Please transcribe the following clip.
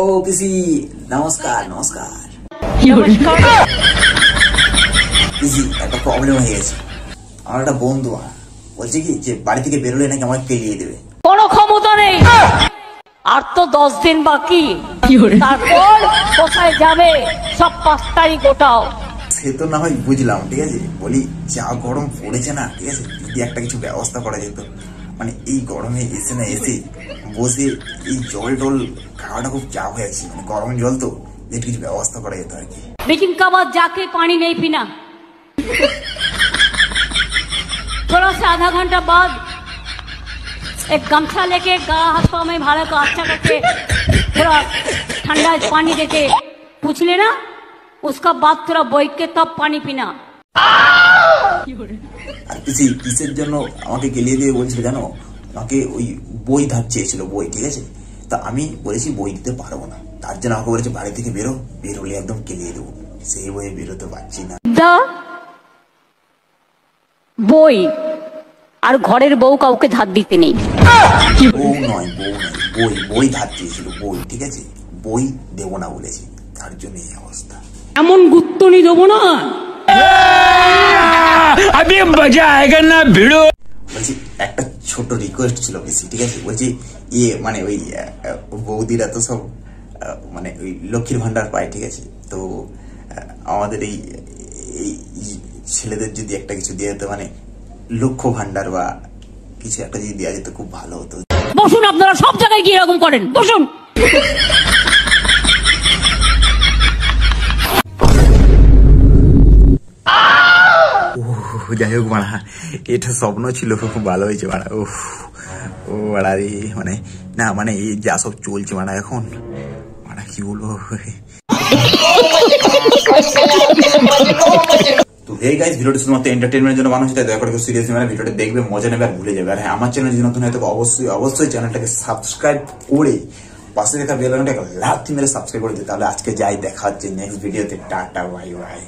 ও পিসি নমস্কার নমস্কার। পিসি একটা প্রবলেম হয়ে গেছে। আমার একটা বন্ধু বলছে কি যে বাড়ি থেকে বেরোলে নাকি আমাকে পেরিয়ে দেবে। কোনো ক্ষমতা নেই, আর তো 10 দিন বাকি, তারপর কোথায় যাবে সব পাঁচটাই গোটাও। সে তো না হয় বুঝলাম, ঠিক আছে, বলি যা গরম পড়েছে না, ঠিক আছে, যদি একটা কিছু ব্যবস্থা করা যেত, মানে এই গরমে এসে না এসে বসে এই জল টল খাওয়াটা খুব চাপ হয়ে যাচ্ছে, মানে গরম জল তো, যেটা কিছু ব্যবস্থা করা যেত আর কি। लेकिन का बाद जाके पानी नहीं पीना, थोड़ा सा आधा घंटा बाद एक गमछा लेके गा हाथ पाँव में भाड़ा को अच्छा करके थोड़ा ठंडा पानी देके पूछ लेना, उसका बाद थोड़ा बैठ के तब पानी पीना। আর কিসের জন্য আমাকে গেলিয়ে দিয়ে বলছিল জানো, আমাকে ওই বই ধার চেয়েছিল, বই, ঠিক আছে, তা আমি বলেছি বই দিতে পারবো না, তার জন্য আমাকে বলেছে বাড়ি থেকে বেরোলে একদম গেলিয়ে দেবো। সেই বইয়ে বেরোতে পারছি না। বই আর ঘরের বউ কাউকে ধার দিতে নেই। বউ নয় বই ধার চেয়েছিল, বই, ঠিক আছে, বই দেবো না বলেছি, তার জন্য এই অবস্থা। এমন গুত্তনি দেবো না, अभी मजा आएगा ना भिड़ो। বলছি একটা ছোট রিকোয়েস্ট ছিল বেশি, ঠিক আছে, বলছি ইয়ে মানে ওই বৌদিরা তো সব মানে ওই লক্ষ্মীর ভান্ডার পায়, ঠিক আছে, তো আমাদের এই ছেলেদের যদি একটা কিছু দিয়ে যেত, মানে লক্ষ্য ভান্ডার বা কিছু একটা যদি দেওয়া যেত খুব ভালো হতো। বসুন, আপনারা সব জায়গায় গিয়ে এরকম করেন, বসুন। যাই হোক মারা, এটা স্বপ্ন ছিল, খুব ভালো হয়েছে মারা। ও মারা রে, মানে না মানে এই যা সব চলছে মারা এখন, মারা কি বলবো। তো এই গাইস, ভিডিওটি শুধুমাত্র এন্টারটেইনমেন্টের জন্য বানানো হয়েছে, তাই দয়া করে সিরিয়াসলি মানে ভিডিওটা দেখবে, মজা নেবে আর ভুলে যাবে। আর হ্যাঁ, আমার চ্যানেল যদি নতুন হয় তবে অবশ্যই চ্যানেলটাকে সাবস্ক্রাইব করে পাশে দেখা বেল আইকনটাকে লাথি মেরে সাবস্ক্রাইব করে দিতে। তাহলে আজকে যাই, দেখা হচ্ছে নেক্সট ভিডিওতে। Tata bye bye.